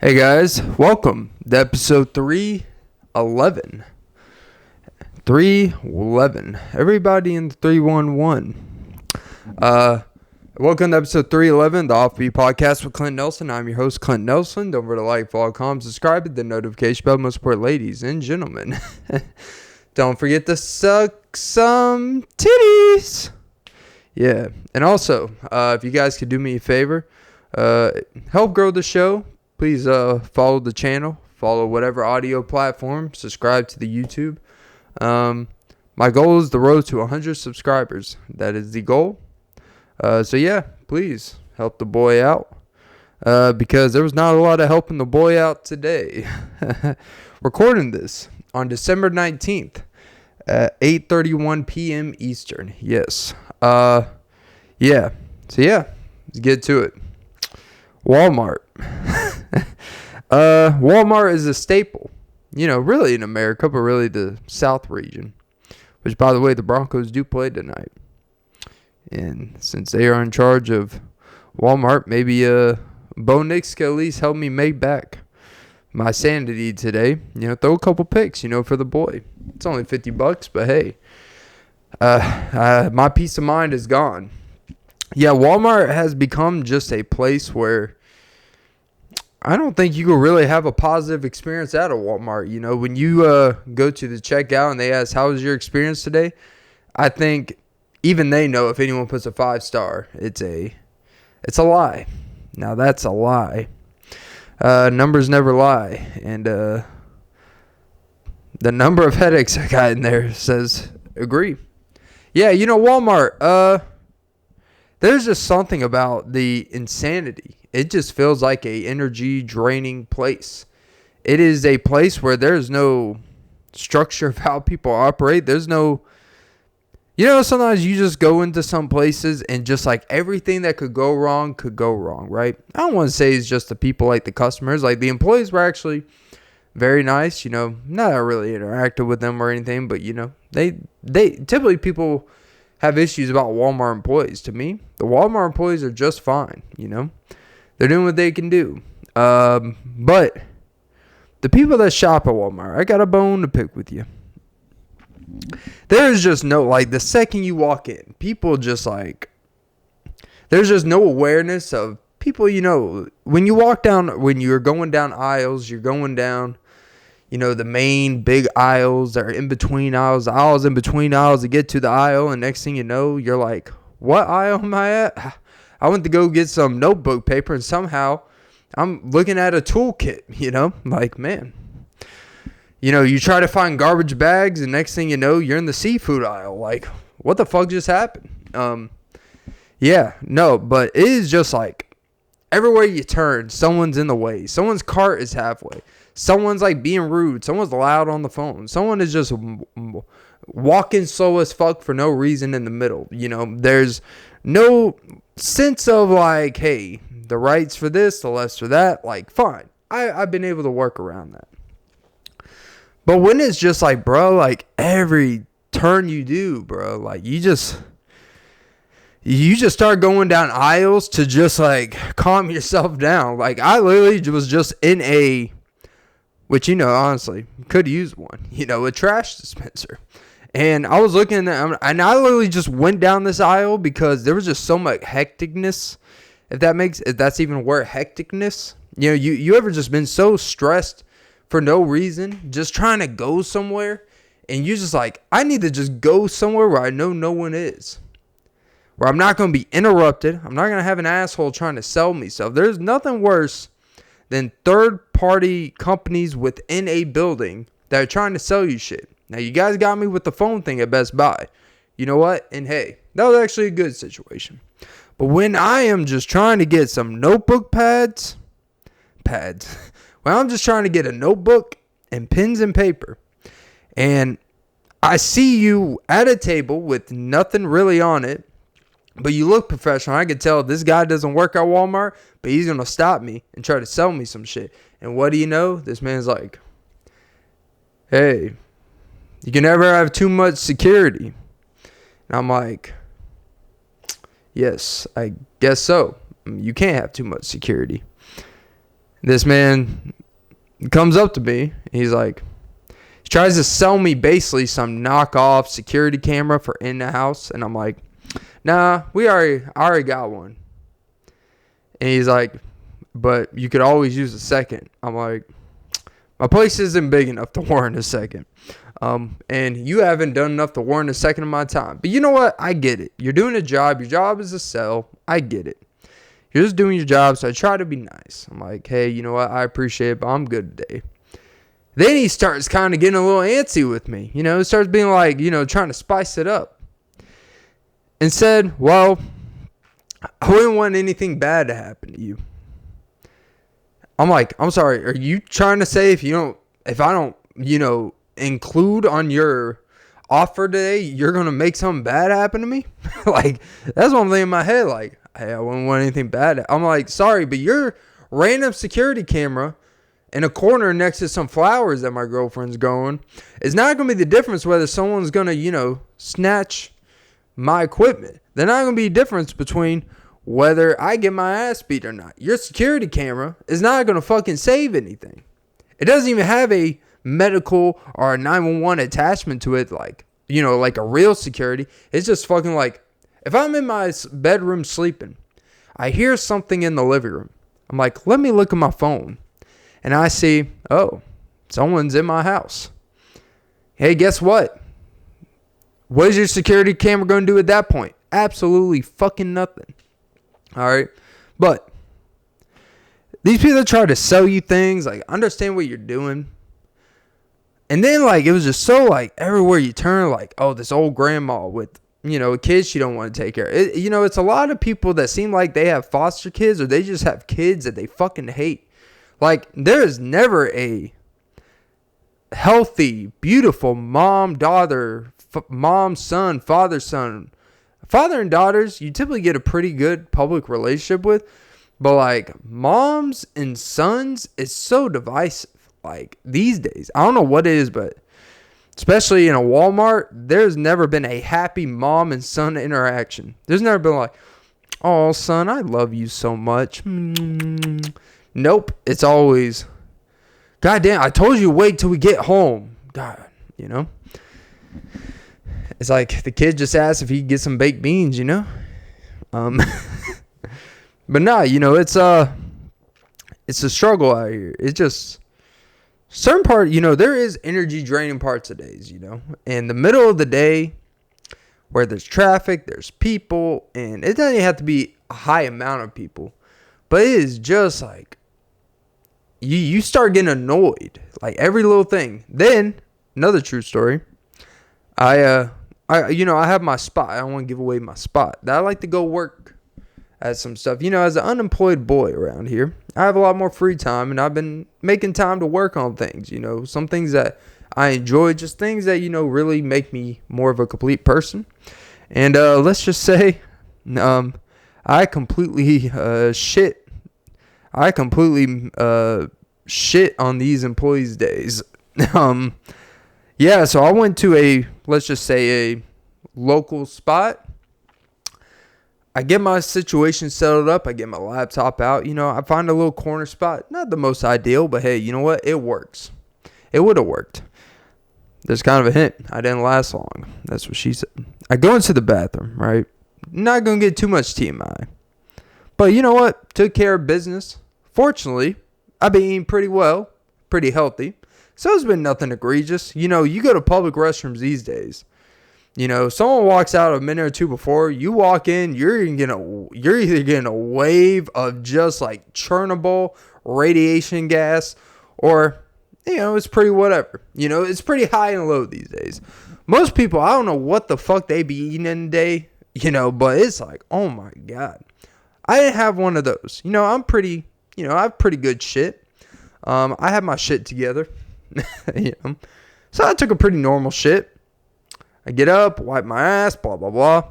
Hey guys, welcome to episode 311. 311. Everybody in the 311. Welcome to episode 311, the Offbeat Podcast with Clint Nelson. I'm your host, Clint Nelson. Don't forget to like, follow, comment, subscribe, hit the notification bell. Most support, ladies and gentlemen. Don't forget to suck some titties. Yeah, and also, if you guys could do me a favor, help grow the show. Please follow the channel, follow whatever audio platform, subscribe to the YouTube. My goal is the road to 100 subscribers. That is the goal. So yeah, please help the boy out because there was not a lot of helping the boy out today. Recording this on December 19th at 8:31 p.m. Eastern. Yes. Yeah. So yeah, let's get to it. Walmart. Walmart is a staple, really in America, but really the South region, which, by the way, the Broncos do play tonight. And since they are in charge of Walmart, maybe Bo Nix can at least help me make back my sanity today. Throw a couple picks, for the boy. It's only $50, but hey, my peace of mind is gone. Yeah, Walmart has become just a place where I don't think you can really have a positive experience at a Walmart. When you go to the checkout and they ask, how was your experience today? I think even they know if anyone puts a 5-star, it's a lie. Now, that's a lie. Numbers never lie. And the number of headaches I got in there says agree. Yeah, Walmart, there's just something about the insanity. It just feels like a energy draining place. It is a place where there's no structure of how people operate. There's no, sometimes you just go into some places and just like everything that could go wrong, right? I don't want to say it's just the people like the customers. Like the employees were actually very nice, not really interacted with them or anything, but they typically people have issues about Walmart employees. To me, the Walmart employees are just fine, They're doing what they can do. But the people that shop at Walmart, I got a bone to pick with you. There is just no, the second you walk in, people just there's just no awareness of people, when you walk down, when you're going down aisles, you're going down, the main big aisles that are in between aisles, in between aisles to get to the aisle. And next thing you know, you're like, what aisle am I at? I went to go get some notebook paper and somehow I'm looking at a toolkit, man. You try to find garbage bags and next thing you know, you're in the seafood aisle. Like, what the fuck just happened? But it is just everywhere you turn, someone's in the way. Someone's cart is halfway. Someone's being rude. Someone's loud on the phone. Someone is just walking slow as fuck for no reason in the middle. There's no sense of hey, the right's for this, the left's for that. Fine. I've been able to work around that. But when it's just bro, every turn you do, bro, you just start going down aisles to just calm yourself down. I literally was just in which, honestly, could use one, a trash dispenser. And I was looking at, and I literally just went down this aisle because there was just so much hecticness. If that's even a word, hecticness. You ever just been so stressed for no reason, just trying to go somewhere, and you just I need to just go somewhere where I know no one is, where I'm not going to be interrupted. I'm not going to have an asshole trying to sell me stuff. There's nothing worse than third-party companies within a building that are trying to sell you shit. Now, you guys got me with the phone thing at Best Buy. You know what? And hey, that was actually a good situation. But when I am just trying to get some notebook pads, when I'm just trying to get a notebook and pens and paper, and I see you at a table with nothing really on it, but you look professional. I can tell this guy doesn't work at Walmart, but he's going to stop me and try to sell me some shit. And what do you know? This man's like, hey, you can never have too much security. And I'm like, yes, I guess so. You can't have too much security. This man comes up to me. He's like, he tries to sell me basically some knockoff security camera for in the house. And I'm like, nah, I already got one. And he's like, but you could always use a second. I'm like, my place isn't big enough to warrant a second. And you haven't done enough to warrant a second of my time. But you know what? I get it. You're doing a job. Your job is to sell. I get it. You're just doing your job, so I try to be nice. I'm like, hey, you know what? I appreciate it, but I'm good today. Then he starts kind of getting a little antsy with me. You know, he starts being like, you know, trying to spice it up. And said, well, I wouldn't want anything bad to happen to you. I'm like, I'm sorry. Are you trying to say if I don't, you know, include on your offer today, you're going to make something bad happen to me? Like, that's what I'm thinking in my head. Like, hey, I wouldn't want anything bad. I'm like, sorry, but your random security camera in a corner next to some flowers that my girlfriend's growing is not going to be the difference whether someone's going to, you know, snatch my equipment. There's not going to be a difference between whether I get my ass beat or not. Your security camera is not going to fucking save anything. It doesn't even have a medical or a 911 attachment to it, like, you know, like a real security. It's just fucking like, if I'm in my bedroom sleeping, I hear something in the living room. I'm like, let me look at my phone. And I see, oh, someone's in my house. Hey, guess what? What is your security camera going to do at that point? Absolutely fucking nothing. All right. But these people that try to sell you things, like, understand what you're doing. And then, like, it was just so, like, everywhere you turn, like, oh, this old grandma with, you know, kids she don't want to take care of. You know, it's a lot of people that seem like they have foster kids or they just have kids that they fucking hate. Like, there is never a healthy, beautiful mom, daughter, mom, son, father, son. Father and daughters, you typically get a pretty good public relationship with. But, like, moms and sons is so divisive. Like, these days. I don't know what it is, but especially in a Walmart, there's never been a happy mom and son interaction. There's never been like, oh, son, I love you so much. Nope. It's always, God damn, I told you wait till we get home. God, you know. It's like the kid just asked if he could get some baked beans, you know. But nah, you know, it's a struggle out here. It's just certain part, you know, there is energy draining parts of days, you know. In the middle of the day where there's traffic, there's people, and it doesn't have to be a high amount of people, but it is just like you start getting annoyed, like every little thing. Then another true story. I have my spot. I don't want to give away my spot. I like to go work at some stuff. You know, as an unemployed boy around here, I have a lot more free time, and I've been making time to work on things, you know, some things that I enjoy, just things that, you know, really make me more of a complete person. And let's just say I completely shit on these employees' days. Yeah, so I went to let's just say a local spot. I get my situation settled up. I get my laptop out. You know, I find a little corner spot. Not the most ideal, but hey, you know what? It works. It would have worked. There's kind of a hint. I didn't last long. That's what she said. I go into the bathroom, right? Not going to get too much TMI. But you know what? Took care of business. Fortunately, I've been eating pretty well. Pretty healthy. So it's been nothing egregious. You know, you go to public restrooms these days. You know, someone walks out a minute or two before, you walk in, you're either getting a wave of just like Chernobyl radiation gas, or, you know, it's pretty whatever. You know, it's pretty high and low these days. Most people, I don't know what the fuck they be eating in a day, you know, but it's like, oh my God. I didn't have one of those. You know, I have pretty good shit. I have my shit together. You know? So I took a pretty normal shit. I get up, wipe my ass, blah, blah, blah.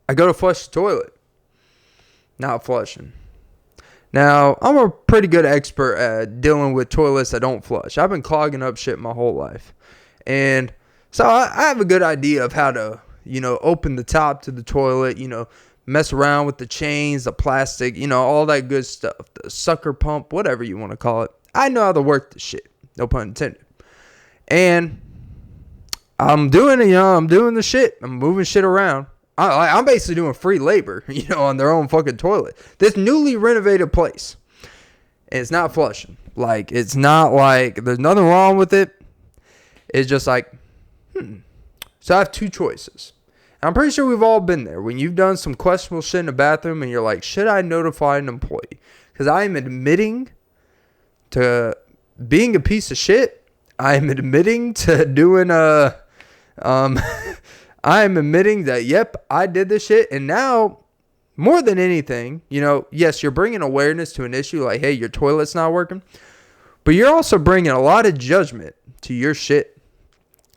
I go to flush the toilet. Not flushing. Now, I'm a pretty good expert at dealing with toilets that don't flush. I've been clogging up shit my whole life. And so I have a good idea of how to, you know, open the top to the toilet, you know, mess around with the chains, the plastic, all that good stuff, the sucker pump, whatever you want to call it. I know how to work the shit. No pun intended. And I'm doing it, I'm doing the shit. I'm moving shit around. I'm basically doing free labor, on their own fucking toilet. This newly renovated place. And it's not flushing. Like, it's not like there's nothing wrong with it. It's just like, So I have two choices. I'm pretty sure we've all been there. When you've done some questionable shit in the bathroom and you're like, should I notify an employee? Because I am admitting to being a piece of shit. I am admitting to doing I am admitting that, yep, I did this shit. And now, more than anything, yes, you're bringing awareness to an issue like, hey, your toilet's not working. But you're also bringing a lot of judgment to your shit.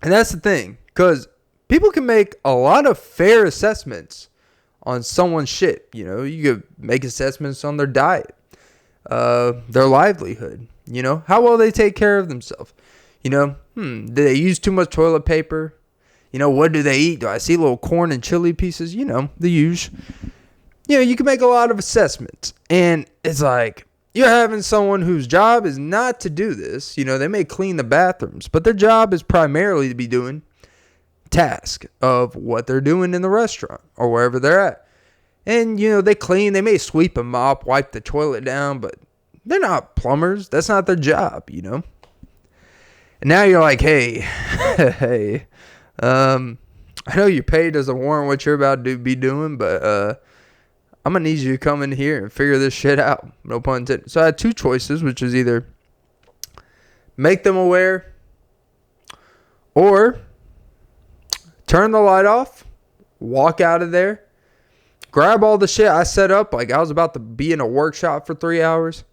And that's the thing. Because people can make a lot of fair assessments on someone's shit. You could make assessments on their diet, their livelihood, how well they take care of themselves. Do they use too much toilet paper? What do they eat? Do I see little corn and chili pieces? The usual. You can make a lot of assessments. And it's like, you're having someone whose job is not to do this. They may clean the bathrooms, but their job is primarily to be doing task of what they're doing in the restaurant or wherever they're at. And, they clean, they may sweep and mop, wipe the toilet down, but they're not plumbers. That's not their job, And now you're like, hey, I know your pay doesn't warrant what you're about to be doing, but I'm going to need you to come in here and figure this shit out. No pun intended. So I had two choices, which is either make them aware or turn the light off, walk out of there, grab all the shit I set up like I was about to be in a workshop for 3 hours,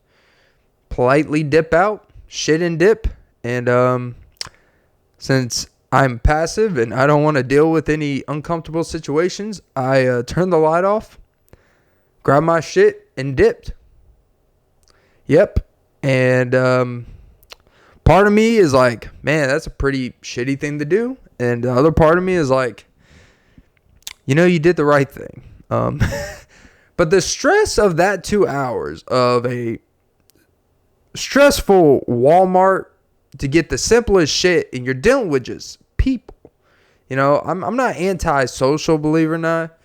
politely dip out, shit and dip. And since I'm passive and I don't want to deal with any uncomfortable situations, I turned the light off, grabbed my shit, and dipped. Yep. And part of me is like, man, that's a pretty shitty thing to do. And the other part of me is like, you did the right thing. But the stress of that 2 hours of a stressful Walmart to get the simplest shit, and you're dealing with just people. I'm not anti-social, believe it or not.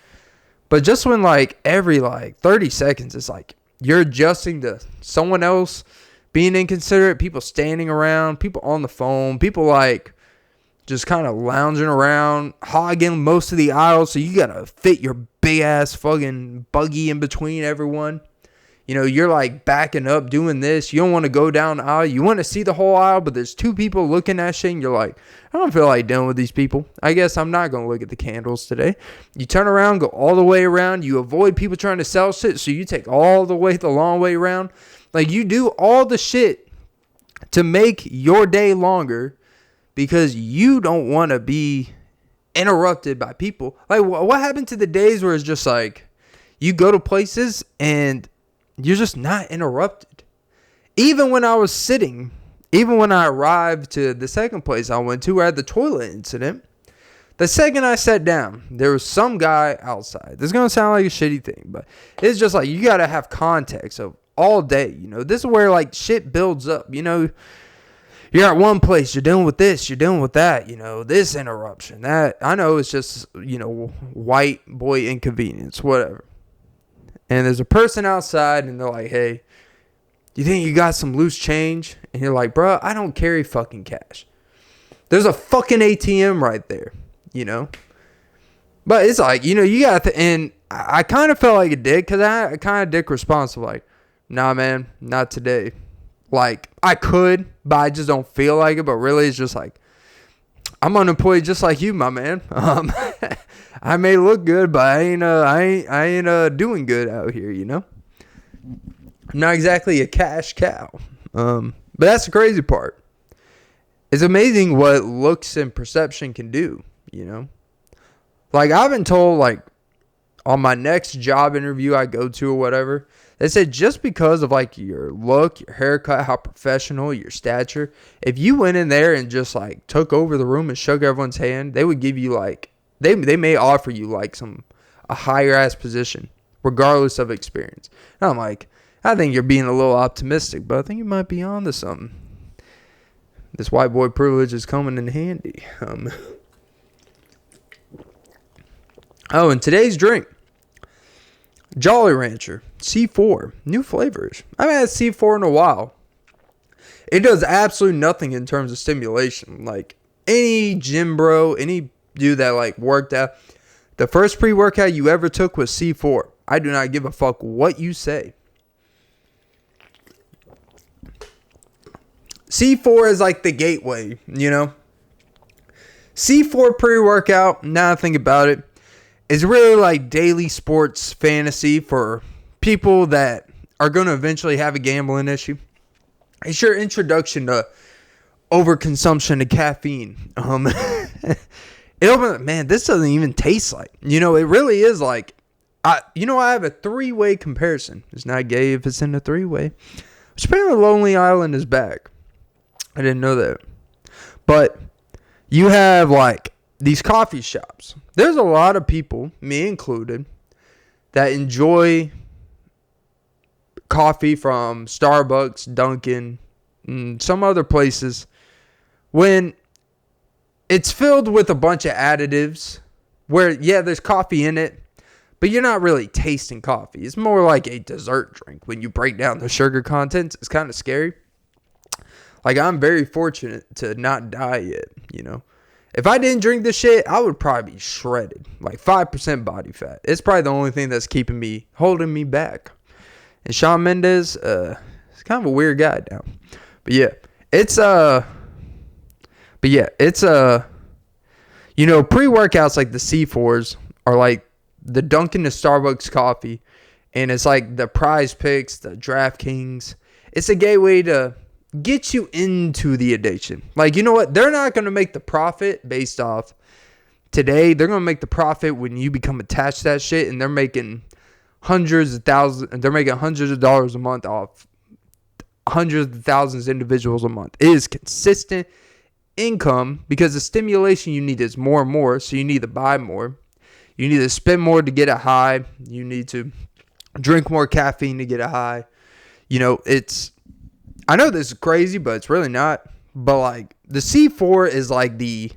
But just when every 30 seconds, it's like you're adjusting to someone else being inconsiderate, people standing around, people on the phone, people just kind of lounging around, hogging most of the aisle, so you gotta fit your big ass fucking buggy in between everyone. You're backing up, doing this. You don't want to go down the aisle. You want to see the whole aisle, but there's two people looking at shit, and you're like, I don't feel like dealing with these people. I guess I'm not going to look at the candles today. You turn around, go all the way around. You avoid people trying to sell shit, so you take all the long way around. You do all the shit to make your day longer because you don't want to be interrupted by people. What happened to the days where it's just you go to places and you're just not interrupted? Even when I was sitting, even when I arrived to the second place I went to where I had the toilet incident, the second I sat down, there was some guy outside. This is going to sound like a shitty thing, but it's just you got to have context of all day. This is where shit builds up. You're at one place, you're dealing with this, you're dealing with that, this interruption, that. I know it's just, white boy inconvenience, whatever. And there's a person outside, and they're like, hey, you think you got some loose change? And you're like, bro, I don't carry fucking cash. There's a fucking ATM right there, But it's you got to, and I kind of felt like a dick, because I kind of dick responsive, nah, man, not today. I could, but I just don't feel like it. But really, it's just I'm unemployed just like you, my man. I may look good, but I ain't doing good out here, I'm not exactly a cash cow. But that's the crazy part. It's amazing what looks and perception can do, I've been told, on my next job interview I go to or whatever, they said just because of your look, your haircut, how professional, your stature, if you went in there and just took over the room and shook everyone's hand, they would give you they may offer you a higher ass position, regardless of experience. And I'm like, I think you're being a little optimistic, but I think you might be onto something. This white boy privilege is coming in handy. And today's drink, Jolly Rancher C4, new flavors. I haven't had C4 in a while. It does absolutely nothing in terms of stimulation. Like any gym bro, any dude that like worked out, the first pre-workout you ever took was C4. I do not give a fuck what you say. C4 is like the gateway, you know. C4 pre-workout, now I think about it, is really like daily sports fantasy for people that are going to eventually have a gambling issue. It's your introduction to overconsumption of caffeine. Man, this doesn't even taste like. You know, it really is like. I have a 3-way comparison. It's not gay if it's in a 3-way. Which apparently Lonely Island is back. I didn't know that. But you have like these coffee shops. There's a lot of people, me included, that enjoy coffee from Starbucks, Dunkin', and some other places when it's filled with a bunch of additives where, yeah, there's coffee in it, but you're not really tasting coffee. It's more like a dessert drink. When you break down the sugar content, it's kind of scary. Like, I'm very fortunate to not die yet, you know. If I didn't drink this shit, I would probably be shredded. Like 5% body fat. It's probably the only thing that's holding me back. And Shawn Mendes, he's kind of a weird guy now. But yeah, pre-workouts like the C4s are like the Dunkin' to Starbucks coffee. And it's like the Prize Picks, the DraftKings. It's a gateway to get you into the addiction. Like, you know what? They're not going to make the profit based off today. They're going to make the profit when you become attached to that shit, and they're making hundreds of thousands. They're making hundreds of dollars a month off hundreds of thousands of individuals a month. It is consistent income because the stimulation you need is more and more, so you need to buy more. You need to spend more to get a high. You need to drink more caffeine to get a high. You know, I know this is crazy, but it's really not. But like the C4 is like the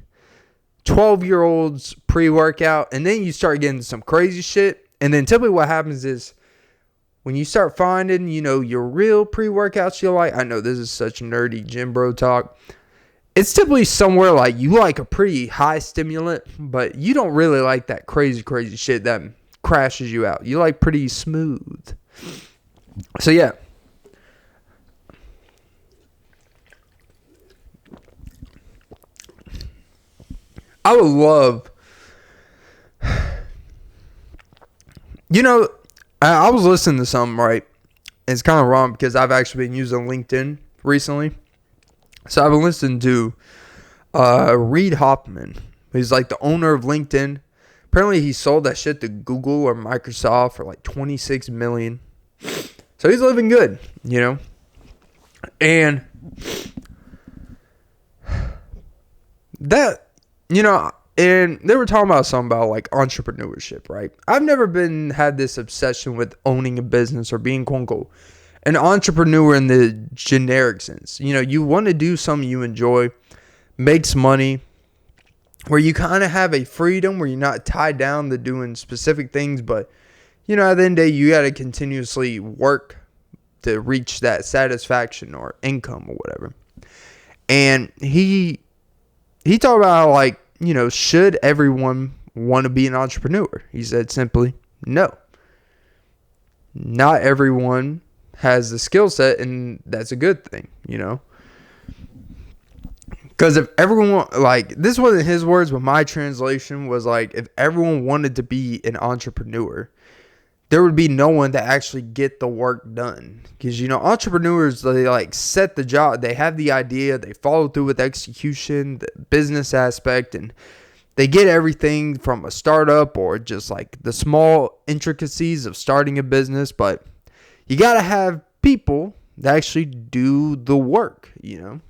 12-year-old's pre-workout, and then you start getting some crazy shit. And then typically what happens is when you start finding, you know, your real pre-workouts you like. I know this is such nerdy gym bro talk. It's typically somewhere like you like a pretty high stimulant, but you don't really like that crazy shit that crashes you out. You like pretty smooth. So yeah. I would love, you know, I was listening to something, right? It's kind of wrong because I've actually been using LinkedIn recently. So I've been listening to Reid Hoffman. He's like the owner of LinkedIn. Apparently he sold that shit to Google or Microsoft for like $26 million. So he's living good, you know. And that, you know, and they were talking about something about like entrepreneurship, right? I've never had this obsession with owning a business or being quote unquote an entrepreneur in the generic sense. You know, you want to do something you enjoy, makes money, where you kind of have a freedom where you're not tied down to doing specific things, but you know, at the end of the day, you got to continuously work to reach that satisfaction or income or whatever. And he talked about like, you know, should everyone want to be an entrepreneur? He said simply, no. Not everyone has the skill set, and that's a good thing, you know. Because if everyone, like, this wasn't his words, but my translation was like, if everyone wanted to be an entrepreneur, there would be no one to actually get the work done. Because, you know, entrepreneurs, they like set the job. They have the idea. They follow through with execution, the business aspect, and they get everything from a startup or just like the small intricacies of starting a business. But you got to have people that actually do the work, you know.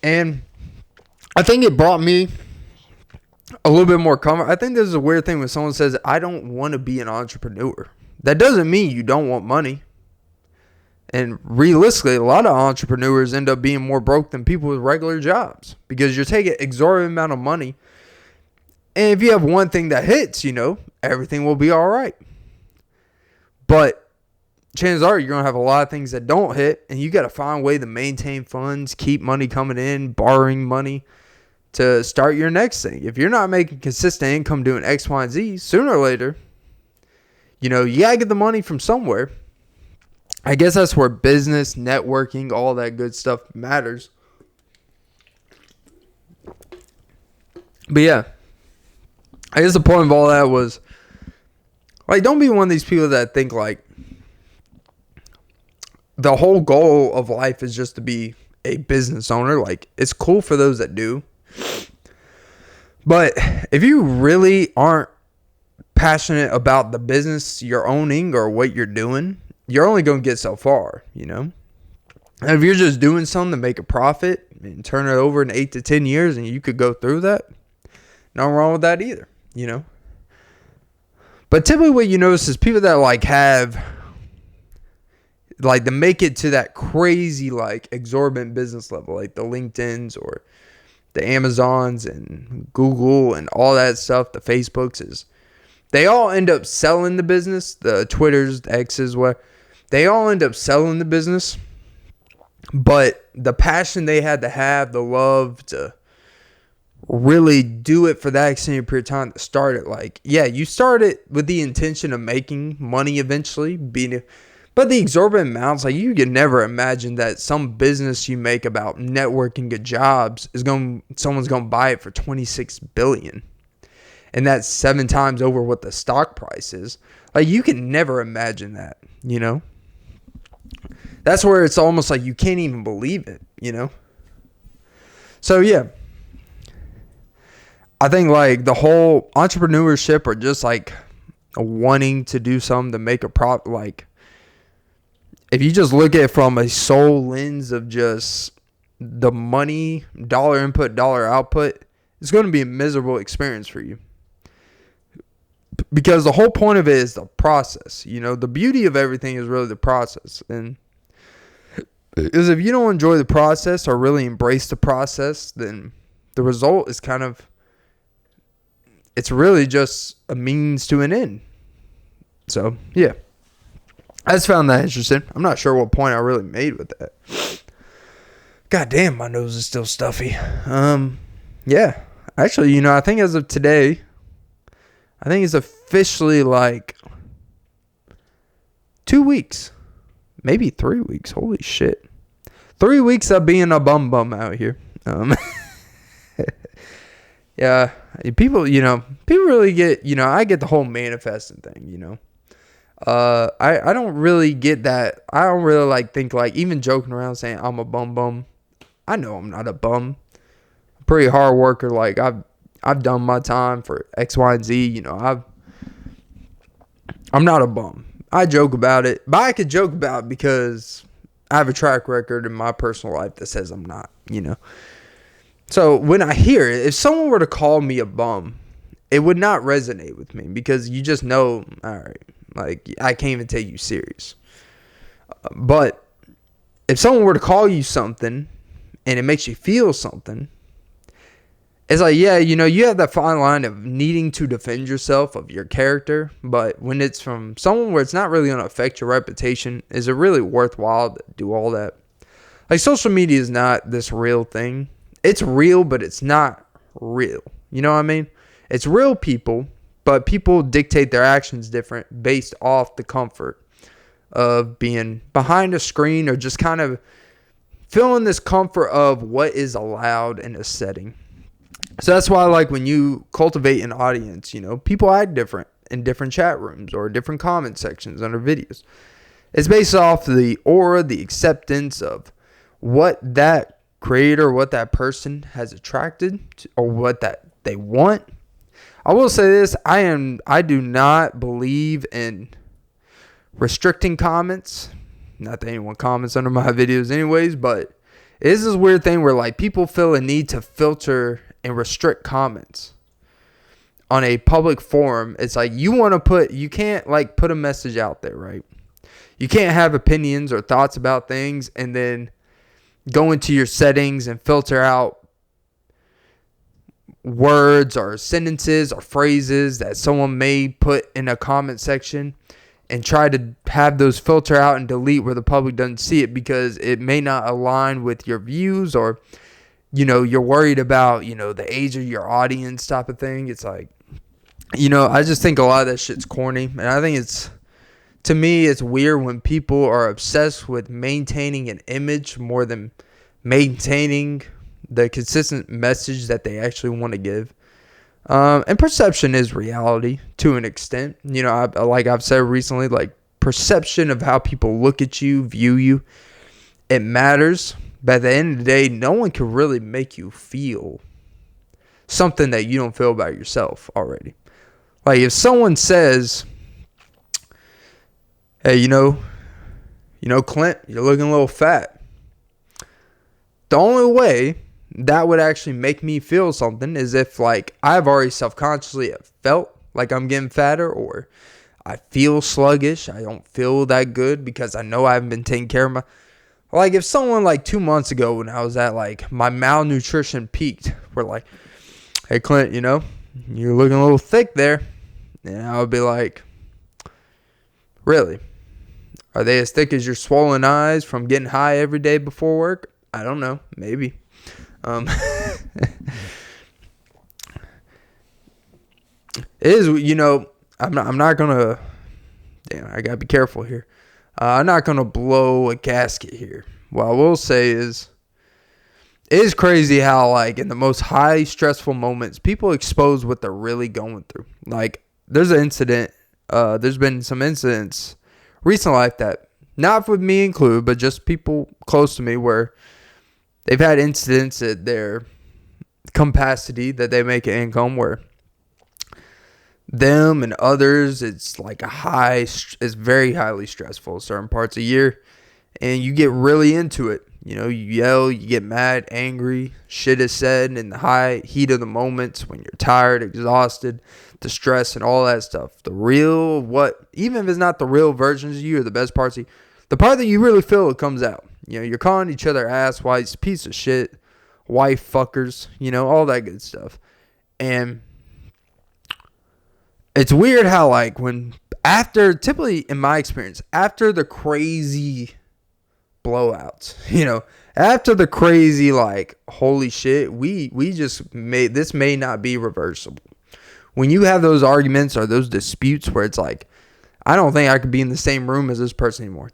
And I think it brought me a little bit more comfort. I think this is a weird thing when someone says, I don't want to be an entrepreneur. That doesn't mean you don't want money. And realistically, a lot of entrepreneurs end up being more broke than people with regular jobs because you're taking exorbitant amount of money. And if you have one thing that hits, everything will be all right. But chances are you're going to have a lot of things that don't hit, and you got to find a way to maintain funds, keep money coming in, borrowing money to start your next thing. If you're not making consistent income doing X, Y, and Z, sooner or later, you got to get the money from somewhere. I guess that's where business, networking, all that good stuff matters. But yeah, I guess the point of all that was, don't be one of these people that think the whole goal of life is just to be a business owner. It's cool for those that do. But if you really aren't passionate about the business you're owning or what you're doing, you're only going to get so far, And if you're just doing something to make a profit and turn it over in 8 to 10 years and you could go through that, nothing wrong with that either, But typically what you notice is people that have, to make it to that crazy, exorbitant business level, the LinkedIns or the Amazons and Google and all that stuff, the Facebooks they all end up selling the business, the Twitters, the X's, they all end up selling the business, but the passion they had to have, the love to really do it for that extended period of time to start it. You start it with the intention of making money eventually, but the exorbitant amounts, you could never imagine that some business you make about networking good jobs someone's going to buy it for $26 billion. And that's 7 times over what the stock price is. You can never imagine that, That's where it's almost you can't even believe it, So, yeah. I think, the whole entrepreneurship or just, wanting to do something to make a profit, if you just look at it from a sole lens of just the money, dollar input, dollar output, it's going to be a miserable experience for you. Because the whole point of it is the process. The beauty of everything is really the process. And because if you don't enjoy the process or really embrace the process, then the result is it's really just a means to an end. So, yeah. I just found that interesting. I'm not sure what point I really made with that. God damn, my nose is still stuffy. Yeah. Actually, I think as of today, I think it's officially 2 weeks. Maybe 3 weeks. Holy shit. 3 weeks of being a bum out here. Yeah. People really get, I get the whole manifesting thing, I don't really get that. I don't really think even joking around saying I'm a bum. I know I'm not a bum. I'm a pretty hard worker. I've done my time for X, Y, and Z. I'm not a bum. I joke about it, but I could joke about it because I have a track record in my personal life that says I'm not, So when I hear it, if someone were to call me a bum, it would not resonate with me because you just know, all right, I can't even take you serious. But if someone were to call you something and it makes you feel something, it's yeah, you have that fine line of needing to defend yourself of your character. But when it's from someone where it's not really going to affect your reputation, is it really worthwhile to do all that? Social media is not this real thing. It's real, but it's not real. You know what I mean? It's real people, but people dictate their actions different based off the comfort of being behind a screen or just kind of feeling this comfort of what is allowed in a setting. So that's why when you cultivate an audience, people act different in different chat rooms or different comment sections under videos. It's based off the aura, the acceptance of what that creator, what that person has attracted to, or what that they want. I will say this, I do not believe in restricting comments. Not that anyone comments under my videos anyways, but it is this weird thing where people feel a need to filter and restrict comments. on a public forum, it's like you can't like put a message out there, right? You can't have opinions or thoughts about things and then go into your settings and filter out words or sentences or phrases that someone may put in a comment section and try to have those filter out and delete where the public doesn't see it because it may not align with your views, or you're worried about the age of your audience type of thing. It's like, I just think a lot of that shit's corny, and I think to me it's weird when people are obsessed with maintaining an image more than maintaining the consistent message that they actually want to give. And perception is reality to an extent. Like I've said recently, like perception of how people look at you, view you, it matters. But at the end of the day, no one can really make you feel something that you don't feel about yourself already. Like if someone says, hey, Clint, you're looking a little fat. The only way that would actually make me feel something is if like I've already self-consciously felt like I'm getting fatter, or I feel sluggish. I don't feel that good because I know I haven't been taking care of my... Like if someone like 2 months ago when I was at like my malnutrition peaked, were like, hey Clint, you're looking a little thick there. And I would be like, really? Are they as thick as your swollen eyes from getting high every day before work? I don't know. Maybe. It is, I'm not gonna, damn, I gotta be careful here. I'm not gonna blow a gasket here. What I will say is, it is crazy how like in the most high stressful moments, people expose what they're really going through. Like there's been some incidents recent life that, not with me included, but just people close to me, where they've had incidents at their capacity that they make an income where them and others, it's like it's very highly stressful certain parts of the year, and you get really into it. You yell, you get mad, angry, shit is said in the high heat of the moments when you're tired, exhausted, the stress and all that stuff. Even if it's not the real versions of you or the best parts of you, the part that you really feel, it comes out. You're calling each other asswipes, piece of shit, wife fuckers, all that good stuff. And it's weird how like typically in my experience, after the crazy blowouts, after the crazy like, holy shit, we just this may not be reversible. When you have those arguments or those disputes where it's like, I don't think I could be in the same room as this person anymore.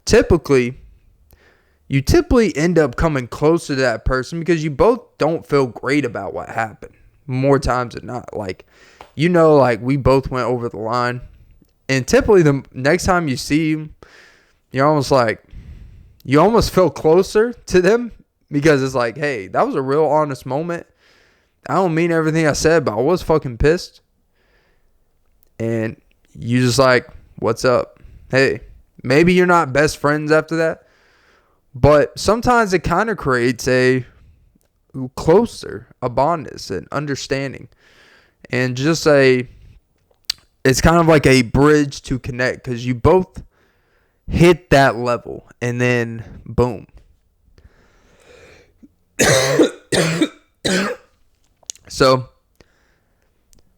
You typically end up coming closer to that person because you both don't feel great about what happened more times than not. Like, like we both went over the line, and typically the next time you see them, you almost feel closer to them because it's like, hey, that was a real honest moment. I don't mean everything I said, but I was fucking pissed. And you just like, what's up? Hey, maybe you're not best friends after that, but sometimes it kind of creates a bondness and understanding, and just it's kind of like a bridge to connect because you both hit that level and then boom. So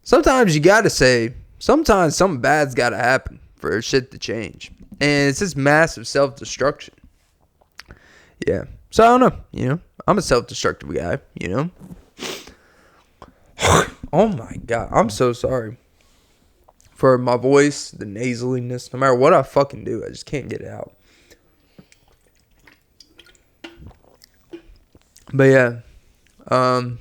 sometimes you gotta say, sometimes something bad's gotta happen for shit to change, and it's this massive self-destruction. Yeah. So I don't know, I'm a self-destructive guy, Oh my God. I'm so sorry for my voice, the nasaliness. No matter what I fucking do, I just can't get it out. But yeah. I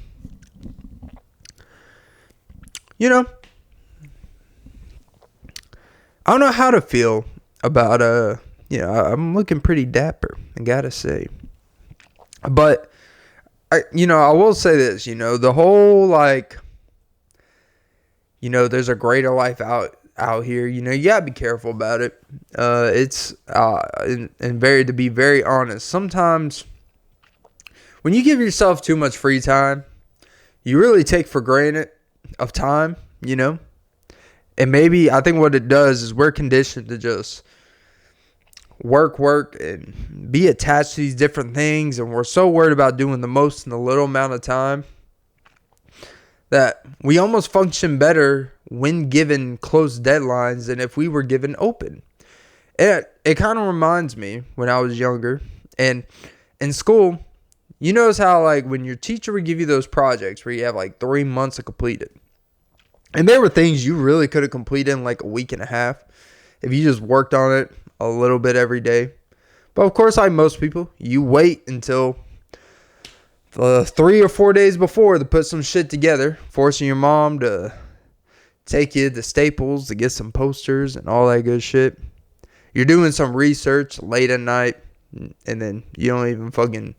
don't know how to feel about, I'm looking pretty dapper, I gotta say. But, I will say this, the whole, there's a greater life out here, you gotta be careful about it. It's, to be very honest, sometimes when you give yourself too much free time, you really take for granted of time. you know? And maybe I think what it does is we're conditioned to just work, and be attached to these different things. And we're so worried about doing the most in a little amount of time that we almost function better when given close deadlines than if we were given open. It kind of reminds me when I was younger and in school, you notice how like when your teacher would give you those projects where you have like 3 months to complete it. And there were things you really could have completed in like a week and a half if you just worked on it a little bit every day. But of course, like most people, you wait until 3 or 4 days before to put some shit together, forcing your mom to take you to Staples to get some posters and all that good shit. You're doing some research late at night, and then you don't even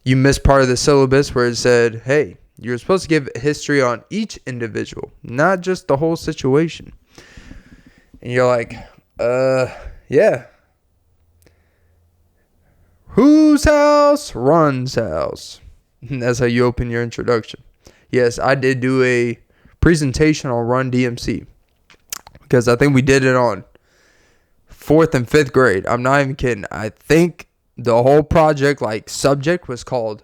you miss part of the syllabus where it said, hey, you're supposed to give history on each individual, not just the whole situation. And you're like, yeah. Whose house? Run's house. And that's how you open your introduction. Yes, I did do a presentation on Run DMC because I think we did it on 4th and 5th grade. I'm not even kidding. I think the whole project, like, subject was called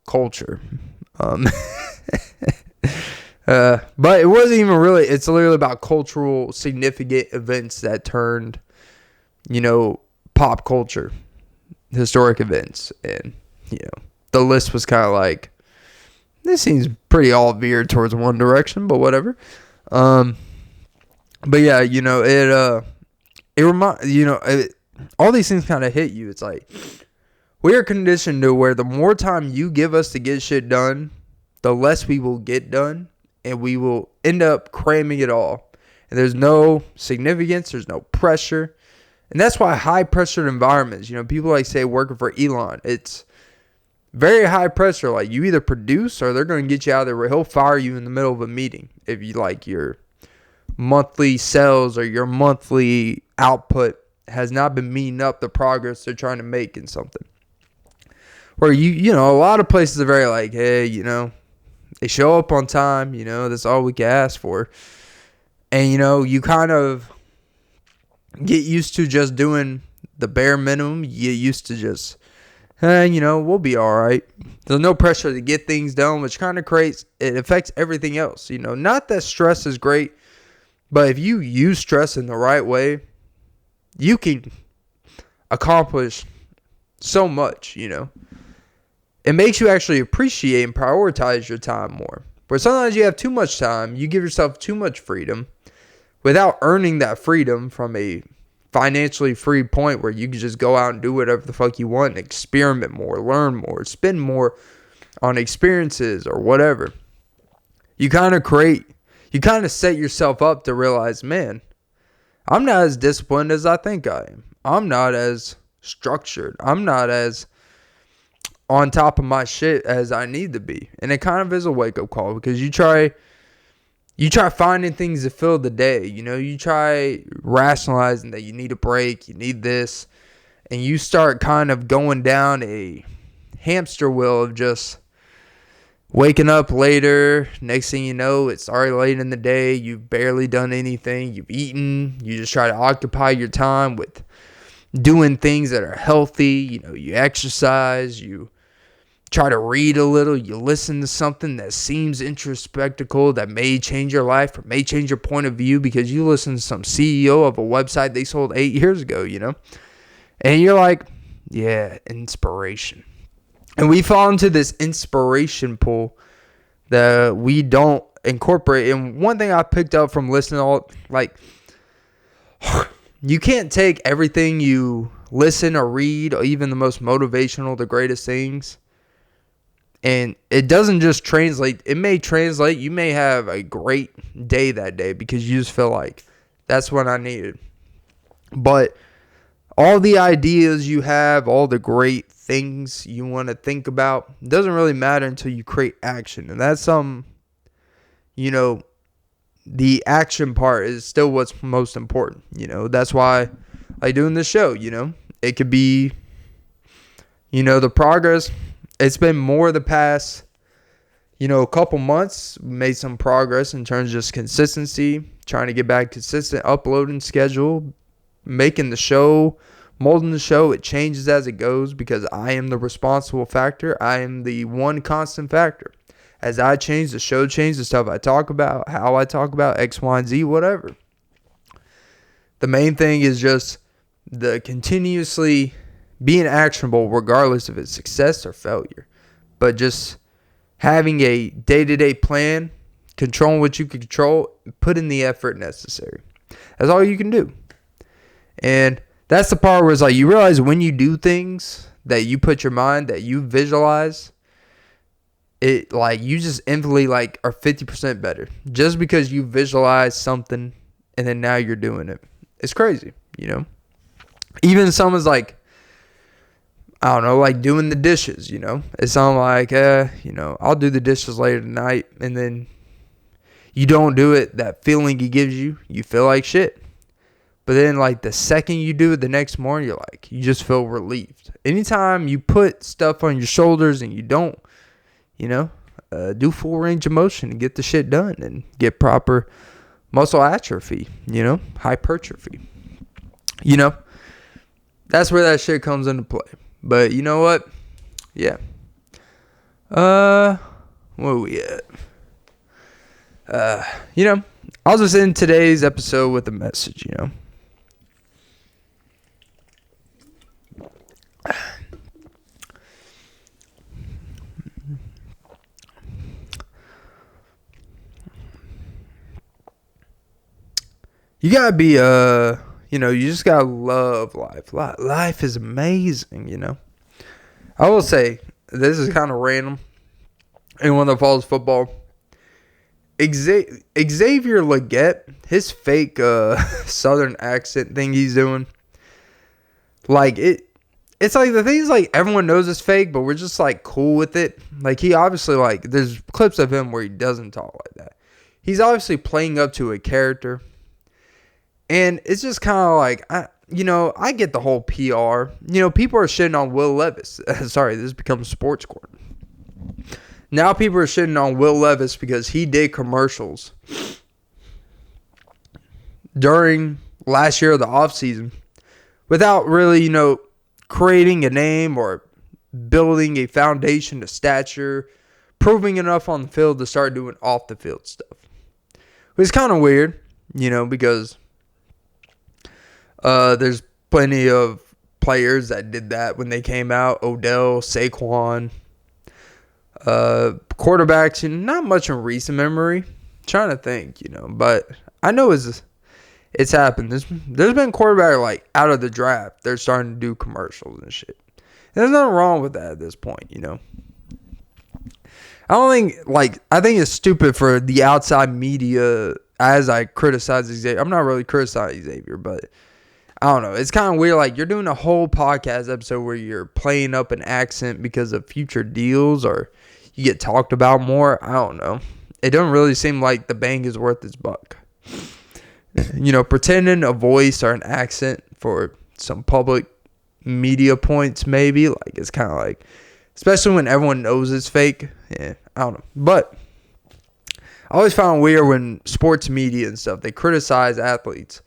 culture. But it wasn't even really, it's literally about cultural significant events that turned, pop culture, historic events. And, the list was kind of like, this seems pretty all veered towards one direction, but whatever. But yeah, it reminds, all these things kind of hit you. It's like, we are conditioned to where the more time you give us to get shit done, the less we will get done, and we will end up cramming it all. And there's no significance, there's no pressure. And that's why high pressured environments, people like say working for Elon, it's very high pressure. Like, you either produce or they're going to get you out of there where he'll fire you in the middle of a meeting if you like your monthly sales or your monthly output has not been meeting up the progress they're trying to make in something. Where a lot of places are very like, hey, they show up on time, that's all we can ask for. And, you kind of get used to just doing the bare minimum. You get used to just, we'll be all right. There's no pressure to get things done, which kind of it affects everything else. Not that stress is great, but if you use stress in the right way, you can accomplish so much, It makes you actually appreciate and prioritize your time more. But sometimes you have too much time, you give yourself too much freedom without earning that freedom from a financially free point where you can just go out and do whatever the fuck you want, and experiment more, learn more, spend more on experiences or whatever. You kind of set yourself up to realize, man, I'm not as disciplined as I think I am. I'm not as structured. I'm not as on top of my shit as I need to be. And it kind of is a wake-up call because you try finding things to fill the day. You try rationalizing that you need a break, you need this, and you start kind of going down a hamster wheel of just waking up later. Next thing you know, it's already late in the day. You've barely done anything. You've eaten. You just try to occupy your time with doing things that are healthy. You exercise. You try to read a little. You listen to something that seems introspective that may change your life or may change your point of view because you listen to some CEO of a website they sold 8 years ago, And you're like, yeah, inspiration. And we fall into this inspiration pool that we don't incorporate. And one thing I picked up from listening you can't take everything you listen or read, or even the most motivational, the greatest things, and it doesn't just translate. It may translate. You may have a great day that day because you just feel like that's what I needed. But all the ideas you have, all the great things you want to think about, doesn't really matter until you create action. And that's the action part is still what's most important. That's why I doing this show. It could be, the progress. It's been more the past, a couple months, made some progress in terms of just consistency, trying to get back consistent uploading schedule, making the show, molding the show. It changes as it goes because I am the responsible factor. I am the one constant factor. As I change, the show changes, the stuff I talk about, how I talk about X, Y, and Z, whatever. The main thing is just the continuously being actionable regardless of its success or failure. But just having a day-to-day plan, controlling what you can control, put in the effort necessary. That's all you can do. And that's the part where it's like you realize when you do things that you put your mind, that you visualize, it like you just infinitely like are 50% better just because you visualize something and then now you're doing it. It's crazy, Even someone's like, I don't know, like doing the dishes, It's something like, I'll do the dishes later tonight, and then you don't do it. That feeling it gives you, you feel like shit. But then like the second you do it the next morning, you just feel relieved. Anytime you put stuff on your shoulders and you don't, do full range of motion and get the shit done and get proper muscle atrophy, hypertrophy, that's where that shit comes into play. But you know what? Yeah. Where are we at? I'll just end today's episode with a message, You gotta be, you just gotta love life. Life is amazing, I will say, this is kind of random. Anyone that follows football, Xavier Leggett, his fake southern accent thing he's doing, like it's like the things like everyone knows it's fake, but we're just like cool with it. Like he obviously there's clips of him where he doesn't talk like that. He's obviously playing up to a character. And it's just kind of like, I get the whole PR. People are shitting on Will Levis. Sorry, this becomes sports court. Now people are shitting on Will Levis because he did commercials during last year of the offseason without really, creating a name or building a foundation, a stature, proving enough on the field to start doing off the field stuff. It's kind of weird, because there's plenty of players that did that when they came out. Odell, Saquon, quarterbacks, not much in recent memory. I'm trying to think, but I know it's happened. There's been quarterback out of the draft. They're starting to do commercials and shit. There's nothing wrong with that at this point, I don't think, I think it's stupid for the outside media as I criticize Xavier. I'm not really criticizing Xavier, but I don't know. It's kind of weird. You're doing a whole podcast episode where you're playing up an accent because of future deals or you get talked about more. I don't know. It doesn't really seem like the bang is worth its buck. Pretending a voice or an accent for some public media points, maybe. It's kind of especially when everyone knows it's fake. Yeah, I don't know. But I always found it weird when sports media and stuff, they criticize athletes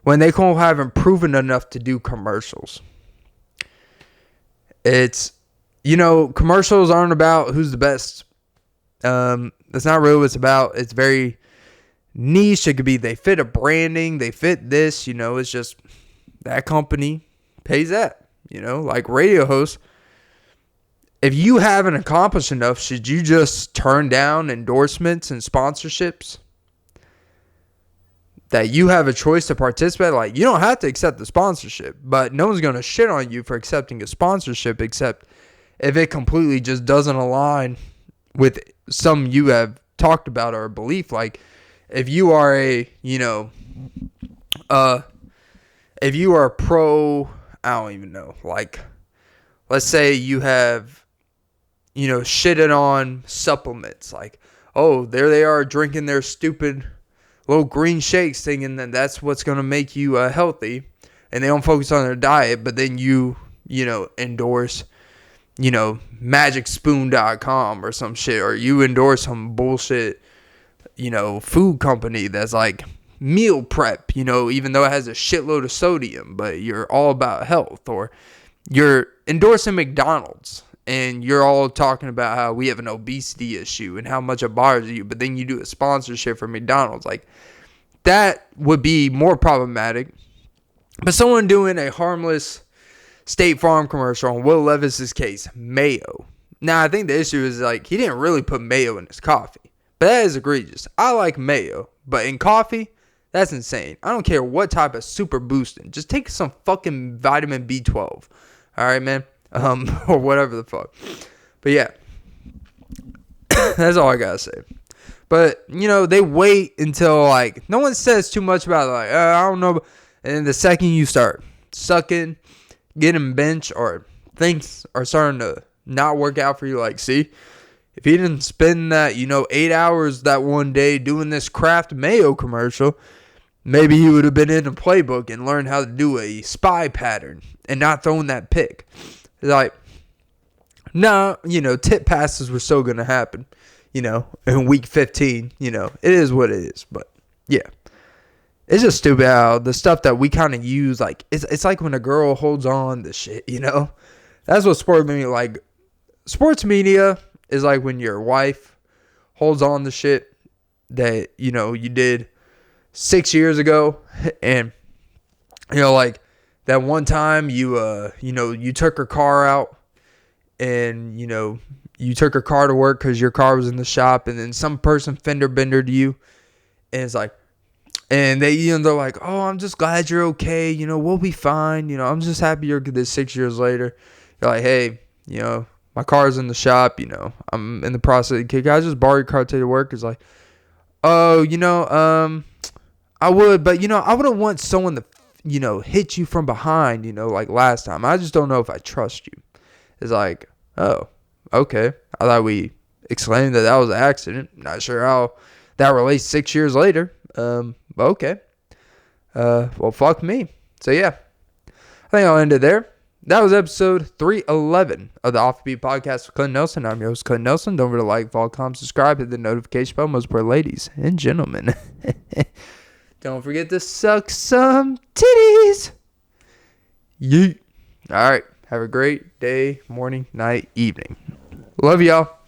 when they haven't proven enough to do commercials. It's, commercials aren't about who's the best. That's not really what it's about. It's very niche. It could be they fit a branding, they fit this, it's just that company pays that, like radio hosts. If you haven't accomplished enough, should you just turn down endorsements and sponsorships that you have a choice to participate? You don't have to accept the sponsorship, but no one's going to shit on you for accepting a sponsorship except if it completely just doesn't align with some you have talked about or a belief. If you are if you are pro, I don't even know, let's say you have, shitted on supplements, oh, there they are drinking their stupid little green shakes thinking that that's what's going to make you healthy, and they don't focus on their diet, but then you endorse magicspoon.com or some shit, or you endorse some bullshit, food company that's like meal prep, even though it has a shitload of sodium, but you're all about health, or you're endorsing McDonald's and you're all talking about how we have an obesity issue and how much it bothers you, but then you do a sponsorship for McDonald's. Like, that would be more problematic. But someone doing a harmless State Farm commercial on Will Levis's case, mayo. Now, I think the issue is, like, he didn't really put mayo in his coffee. But that is egregious. I like mayo, but in coffee, that's insane. I don't care what type of super boosting. Just take some fucking vitamin B12. All right, man? Or whatever the fuck. But yeah. That's all I gotta say. But, they wait until, like, no one says too much about it. Like, I don't know. And then the second you start sucking, getting benched, or things are starting to not work out for you, like, see, if he didn't spend that, 8 hours that one day doing this Kraft mayo commercial, maybe he would have been in a playbook and learned how to do a spy pattern and not throwing that pick. Like, no, tip passes were still going to happen, in week 15, it is what it is. But, yeah. It's just stupid how the stuff that we kind of use, like, it's like when a girl holds on to shit, That's what sports media, like, sports media is like when your wife holds on to shit that, you did 6 years ago. And, like, that one time you took her car out and, you took her car to work because your car was in the shop, and then some person fender bendered you, and it's like, and they're like, oh, I'm just glad you're okay. We'll be fine. I'm just happy you're good. This 6 years later, you're like, hey, my car's in the shop. I'm in the process. Can I just borrow your car to work? It's like, oh, I would, but I wouldn't want someone to, hit you from behind. Like last time. I just don't know if I trust you. It's like, oh, okay. I thought we explained that was an accident. Not sure how that relates 6 years later. Okay. Well, fuck me. So, yeah. I think I'll end it there. That was episode 311 of the Offbeat Podcast with Clint Nelson. I'm your host, Clint Nelson. Don't forget to like, follow, comment, subscribe, hit the notification bell. Most poor ladies and gentlemen. Don't forget to suck some titties. Yeet. All right. Have a great day, morning, night, evening. Love y'all.